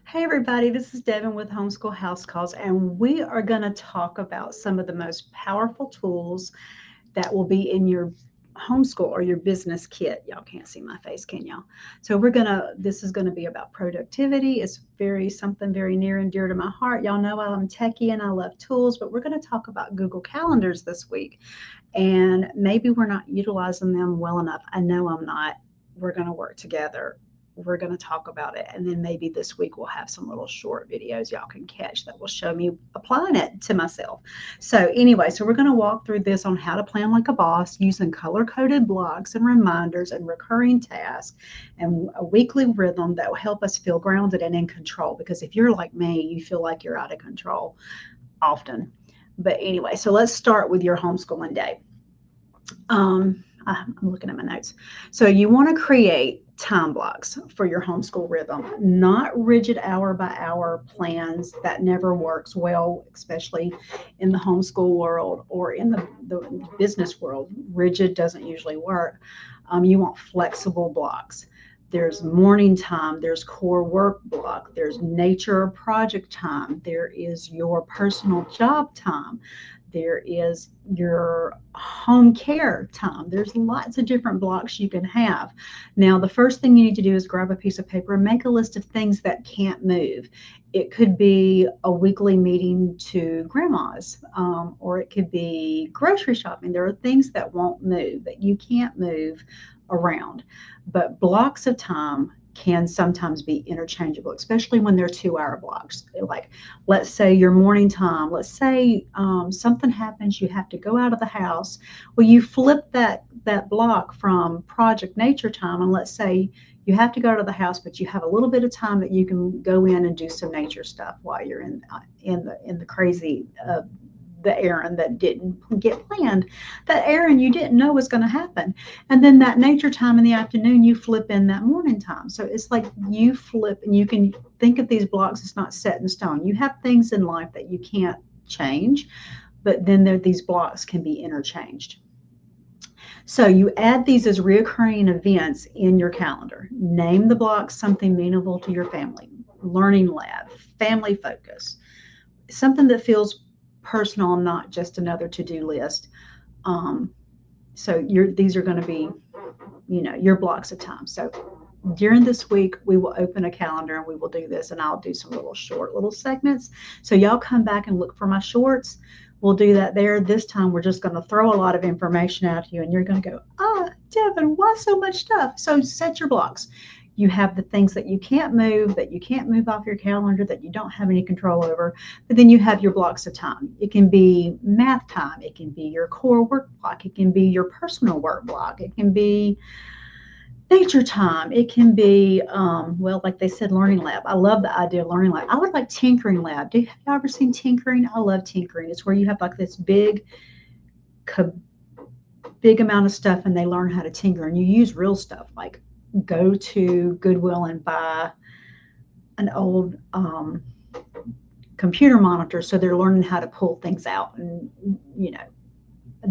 Hey everybody, this is Devin with Homeschool House Calls, and we are going to talk about some of the most powerful tools that will be in your homeschool or your business kit. Y'all can't see my face, can y'all? So this is going to be about productivity. It's something very near and dear to my heart. Y'all know I'm techie and I love tools, but we're going to talk about Google Calendars this week. And maybe we're not utilizing them well enough. I know I'm not. We're going to work together. We're going to talk about it. And then maybe this week we'll have some little short videos y'all can catch that will show me applying it to myself. So, anyway, we're going to walk through this on how to plan like a boss using color coded blocks and reminders and recurring tasks and a weekly rhythm that will help us feel grounded and in control. Because if you're like me, you feel like you're out of control often. But anyway, so let's start with your homeschooling day. I'm looking at my notes. So you want to create time blocks for your homeschool rhythm, not rigid hour by hour plans that never works well, especially in the homeschool world or in the business world. Rigid doesn't usually work. You want flexible blocks. There's morning time, there's core work block, there's nature project time, there is your personal job time, there is your home care time. There's lots of different blocks you can have. Now, the first thing you need to do is grab a piece of paper and make a list of things that can't move. It could be a weekly meeting to grandma's, or it could be grocery shopping. There are things that won't move, that you can't move around. But blocks of time can sometimes be interchangeable, especially when they're 2 hour blocks. Like, let's say your morning time, let's say something happens, you have to go out of the house. Well, you flip that block from project nature time, and let's say you have to go to the house, but you have a little bit of time that you can go in and do some nature stuff while you're in the crazy the errand that didn't get planned, that errand you didn't know was going to happen. And then that nature time in the afternoon, you flip in that morning time. So it's like you flip, and you can think of these blocks as not set in stone. You have things in life that you can't change, but then these blocks can be interchanged. So you add these as reoccurring events in your calendar. Name the blocks something meaningful to your family. Learning lab, family focus, something that feels personal, not just another to-do list. Um, so these are going to be, your blocks of time. So during this week, we will open a calendar and we will do this, and I'll do some short little segments. So y'all come back and look for my shorts. We'll do that there. This time, we're just going to throw a lot of information at you, and you're going to go, Devin, why so much stuff? So set your blocks. You have the things that you can't move off your calendar, that you don't have any control over. But then you have your blocks of time. It can be math time. It can be your core work block. It can be your personal work block. It can be nature time. It can be, like they said, learning lab. I love the idea of learning lab. I would like tinkering lab. Have you ever seen tinkering? I love tinkering. It's where you have like this big amount of stuff, and they learn how to tinker, and you use real stuff. Like, go to Goodwill and buy an old computer monitor, so they're learning how to pull things out, and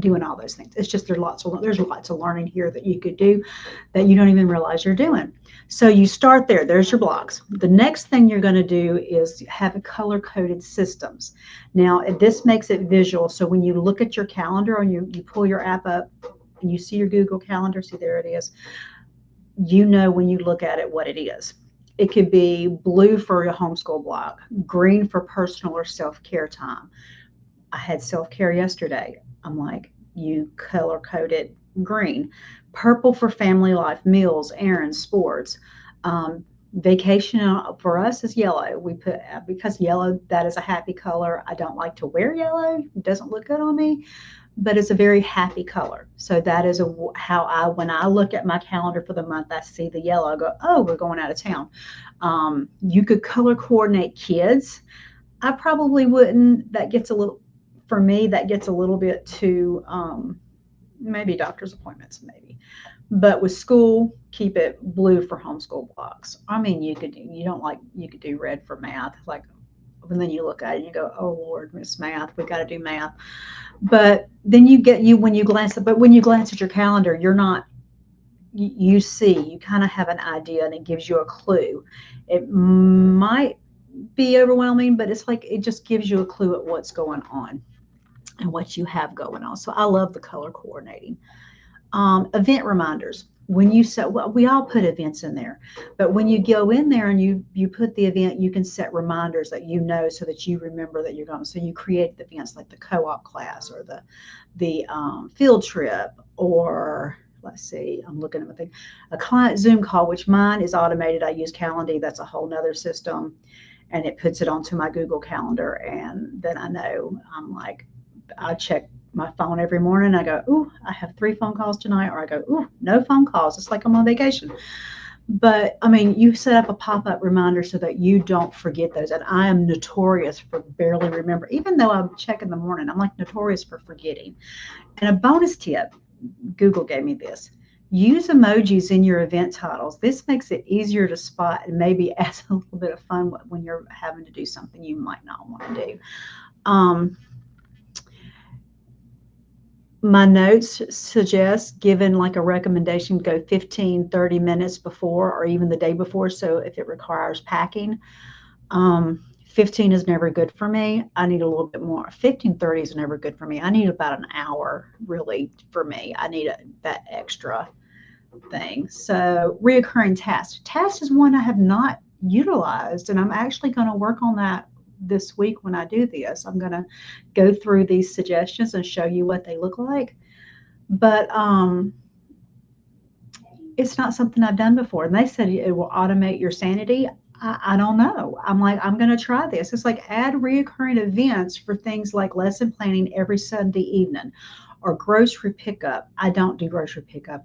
doing all those things. It's just there's lots of learning here that you could do that you don't even realize you're doing. So you start there. There's your blocks. The next thing you're going to do is have color coded systems. Now, this makes it visual. So when you look at your calendar, and you pull your app up and you see your Google Calendar, see, there it is. When you look at it what it is. It could be blue for a homeschool block, green for personal or self-care time. I had self-care yesterday. I'm like, you color code it green. Purple for family life, meals, errands, sports. Vacation for us is yellow. We put, because yellow, that is a happy color. I don't like to wear yellow. It doesn't look good on me, but it's a very happy color. So that is when I look at my calendar for the month, I see the yellow. I go, oh, we're going out of town. You could color coordinate kids. I probably wouldn't. For me, that gets a little bit too, maybe doctor's appointments, maybe. But with school, keep it blue for homeschool blocks. I mean, you could do red for math. Like, and then you look at it and you go, oh Lord, Miss Math, we got to do math. But then when you glance at your calendar, you're not you see, you kind of have an idea and it gives you a clue. It might be overwhelming, but it's like it just gives you a clue at what's going on and what you have going on. So I love the color coordinating. Event reminders. When you set, well, we all put events in there, but when you go in there and you put the event, you can set reminders that you know so that you remember that you're going. So you create the events like the co-op class or the field trip, or let's see, I'm looking at my thing, a client Zoom call, which mine is automated. I use Calendly. That's a whole nother system, and it puts it onto my Google Calendar, and then I know I'm like, I check my phone every morning. I go, ooh, I have 3 phone calls tonight, or I go, ooh, no phone calls. It's like I'm on vacation. But I mean, you set up a pop-up reminder so that you don't forget those. And I am notorious for barely remember, even though I check in the morning, I'm like notorious for forgetting. And a bonus tip, Google gave me this. Use emojis in your event titles. This makes it easier to spot and maybe adds a little bit of fun when you're having to do something you might not want to do. My notes suggest given like a recommendation, go 15, 30 minutes before or even the day before. So if it requires packing, 15 is never good for me. I need a little bit more. 15, 30 is never good for me. I need about an hour really for me. I need that extra thing. So reoccurring tasks. Tasks is one I have not utilized, and I'm actually going to work on that this week when I do this. I'm going to go through these suggestions and show you what they look like. But it's not something I've done before. And they said it will automate your sanity. I don't know. I'm like, I'm going to try this. It's like add reoccurring events for things like lesson planning every Sunday evening or grocery pickup. I don't do grocery pickup.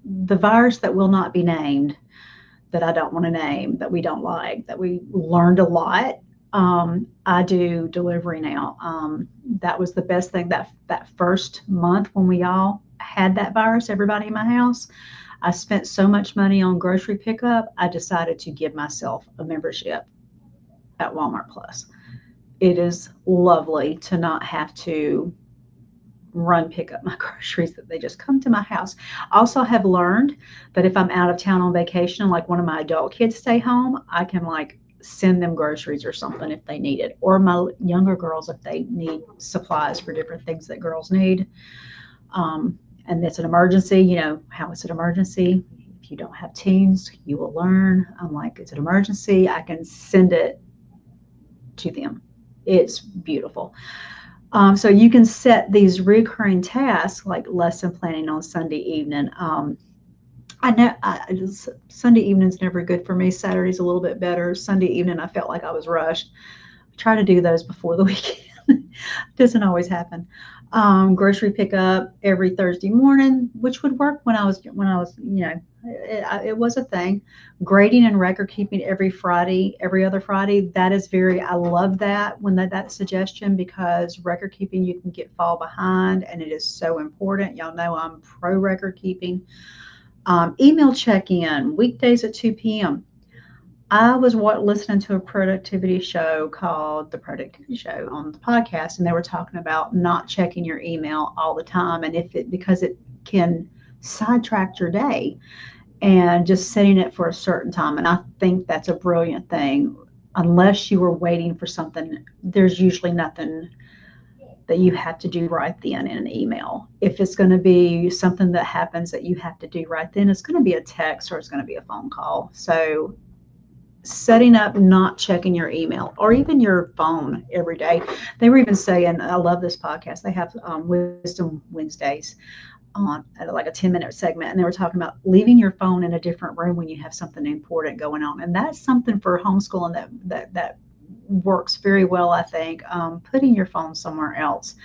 The virus that will not be named, that I don't want to name, that we don't like, that we learned a lot. I do delivery now. That was the best thing that first month when we all had that virus, everybody in my house. I spent so much money on grocery pickup, I decided to give myself a membership at Walmart Plus. It is lovely to not have to run pick up my groceries, that they just come to my house. Also have learned that if I'm out of town on vacation, like one of my adult kids stay home, I can like send them groceries or something if they need it, or my younger girls if they need supplies for different things that girls need. And it's an emergency. You know how it's an emergency. If you don't have teens, you will learn. I'm like, it's an emergency. I can send it to them. It's beautiful. So you can set these recurring tasks like lesson planning on Sunday evening. I know Sunday evening's never good for me. Saturday's a little bit better. Sunday evening, I felt like I was rushed. I try to do those before the weekend. Doesn't always happen. Grocery pickup every Thursday morning, which would work when I was, it was a thing. Grading and record keeping every Friday, every other Friday. That is I love that when that suggestion, because record keeping, you can fall behind, and it is so important. Y'all know I'm pro record keeping. Email check-in weekdays at 2 p.m. I was listening to a productivity show called The Productivity Show on the podcast, and they were talking about not checking your email all the time, and because it can sidetrack your day, and just setting it for a certain time. And I think that's a brilliant thing. Unless you were waiting for something, there's usually nothing that you have to do right then in an email. If it's going to be something that happens that you have to do right then, it's going to be a text or it's going to be a phone call. So setting up not checking your email or even your phone every day. They were even saying, I love this podcast, they have Wisdom Wednesdays on like a 10-minute segment, and they were talking about leaving your phone in a different room when you have something important going on. And that's something for homeschooling that works very well, I think. Putting your phone somewhere else.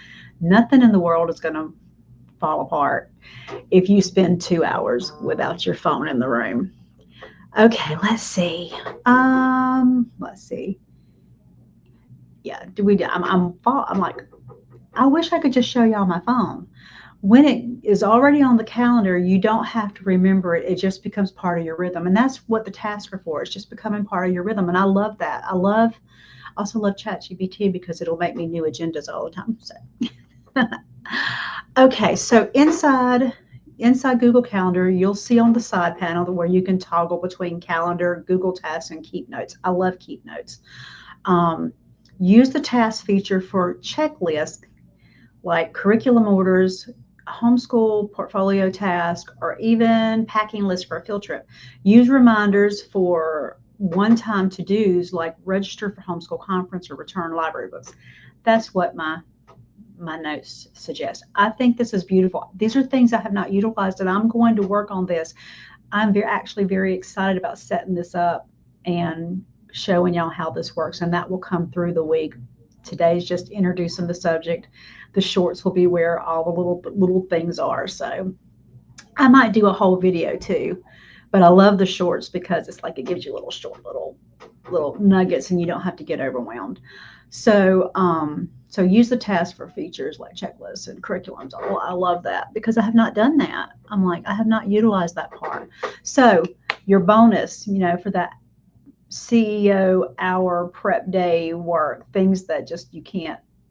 Nothing in the world is going to fall apart if you spend 2 hours without your phone in the room. Okay, let's see. Yeah, I'm like, I wish I could just show y'all my phone. When it is already on the calendar, you don't have to remember it. It just becomes part of your rhythm. And that's what the tasks are for. It's just becoming part of your rhythm. And I love that. I also love ChatGPT because it'll make me new agendas all the time. So Okay, so inside Google Calendar, you'll see on the side panel where you can toggle between Calendar, Google Tasks, and Keep Notes. I love Keep Notes. Um, use the task feature for checklists like curriculum orders, homeschool portfolio task, or even packing lists for a field trip. Use reminders for one-time to-dos like register for homeschool conference or return library books. That's what my notes suggest. I think this is beautiful. These are things I have not utilized, and I'm going to work on this. I'm actually very excited about setting this up and showing y'all how this works, and that will come through the week. Today's just introducing the subject. The shorts will be where all the little things are. So I might do a whole video too, but I love the shorts because it's like it gives you little short little nuggets, and you don't have to get overwhelmed. So use the task for features like checklists and curriculums. I love that because I have not done that. I'm like, I have not utilized that part. So your bonus, for that CEO hour prep day work, things that just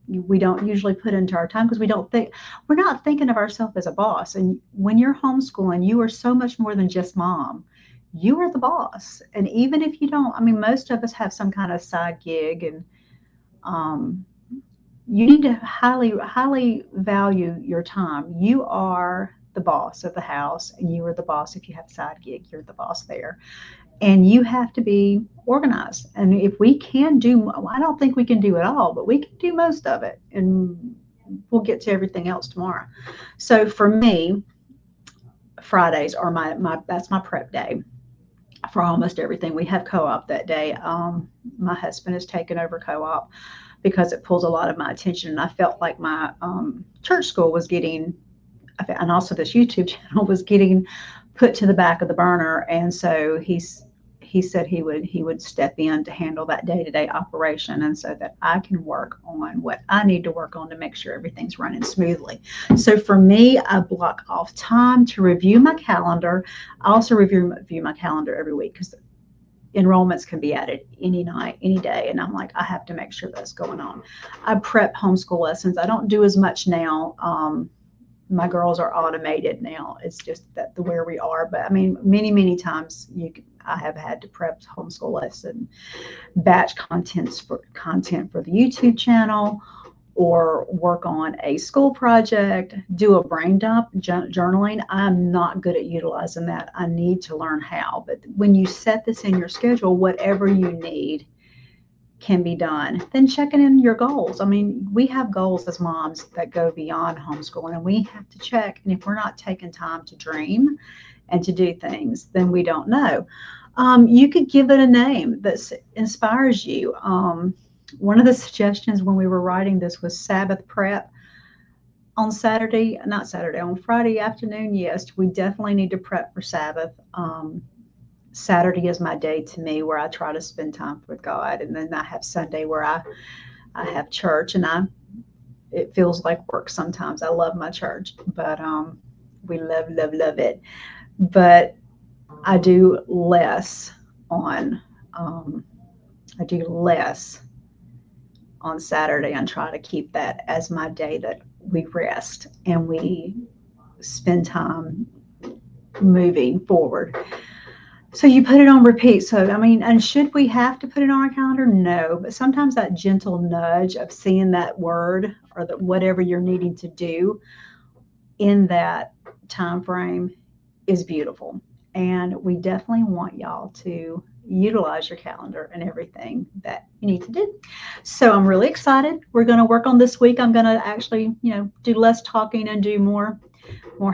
we don't usually put into our time because we're not thinking of ourselves as a boss. And when you're homeschooling, you are so much more than just mom. You are the boss. And even if you don't, I mean, most of us have some kind of side gig, and um, you need to highly value your time. You are the boss of the house, and you are the boss if you have a side gig. You're the boss there, and you have to be organized. And if we can do, I don't think we can do it all, but we can do most of it, and we'll get to everything else tomorrow. So for me, Fridays are my that's my prep day for almost everything. We have co-op that day. My husband has taken over co-op because it pulls a lot of my attention, and I felt like my church school was getting, and also this YouTube channel was getting put to the back of the burner. And so he said he would step in to handle that day-to-day operation, and so that I can work on what I need to work on to make sure everything's running smoothly. So for me, I block off time to review my calendar. I also review my calendar every week because enrollments can be added any night, any day, and I'm like, I have to make sure that's going on. I prep homeschool lessons. I don't do as much now. My girls are automated now. It's just that the where we are. But I mean, many times I have had to prep homeschool lesson, batch content for the YouTube channel, or work on a school project, do a brain dump, journaling. I'm not good at utilizing that. I need to learn how. But when you set this in your schedule, whatever you need can be done. Then checking in your goals. I mean, we have goals as moms that go beyond homeschooling, and we have to check. And if we're not taking time to dream and to do things, then we don't know. You could give it a name that inspires you. One of the suggestions when we were writing this was Sabbath prep. On Friday afternoon, yes, we definitely need to prep for Sabbath. Saturday is my day to me where I try to spend time with God, and then I have Sunday where I have church, and it feels like work sometimes. I love my church, but we love it. But I do less on I do less on Saturday, and try to keep that as my day that we rest and we spend time moving forward. So you put it on repeat. So, I mean, and should we have to put it on our calendar? No, but sometimes that gentle nudge of seeing that word or that whatever you're needing to do in that time frame is beautiful. And we definitely want y'all to utilize your calendar and everything that you need to do. So I'm really excited. We're going to work on this week. I'm going to actually, do less talking and do more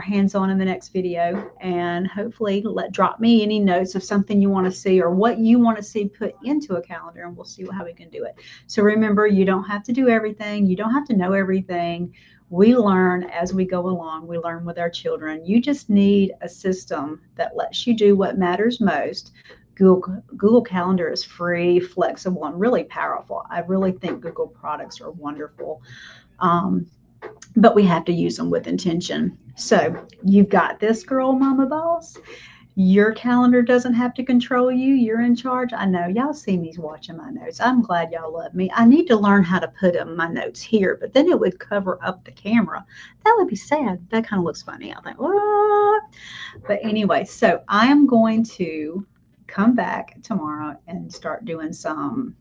hands-on in the next video, and hopefully drop me any notes of something you want to see or what you want to see put into a calendar, and we'll see how we can do it. So remember, you don't have to do everything. You don't have to know everything. We learn as we go along. We learn with our children. You just need a system that lets you do what matters most. Google Calendar is free, flexible, and really powerful. I really think Google products are wonderful. But we have to use them with intention. So you've got this, girl, Mama Boss. Your calendar doesn't have to control you. You're in charge. I know y'all see me watching my notes. I'm glad y'all love me. I need to learn how to put my notes here, but then it would cover up the camera. That would be sad. That kind of looks funny. I think, what? But anyway, so I am going to come back tomorrow and start doing some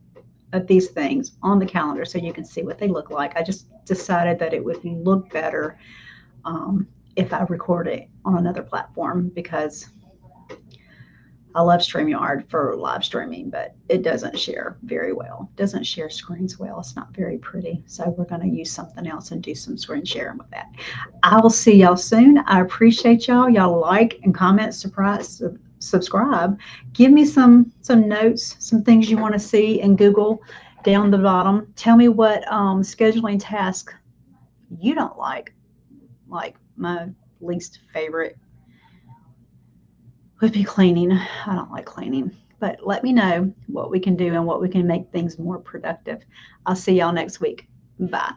of these things on the calendar so you can see what they look like. I just decided that it would look better if I record it on another platform because I love StreamYard for live streaming, but it doesn't share very well. It doesn't share screens well. It's not very pretty. So we're going to use something else and do some screen sharing with that. I will see y'all soon. I appreciate y'all. Y'all like and comment, subscribe. Give me some notes, some things you want to see in Google down the bottom. Tell me what scheduling task you don't like my least favorite would be cleaning. I don't like cleaning, but let me know what we can do and what we can make things more productive. I'll see y'all next week. Bye.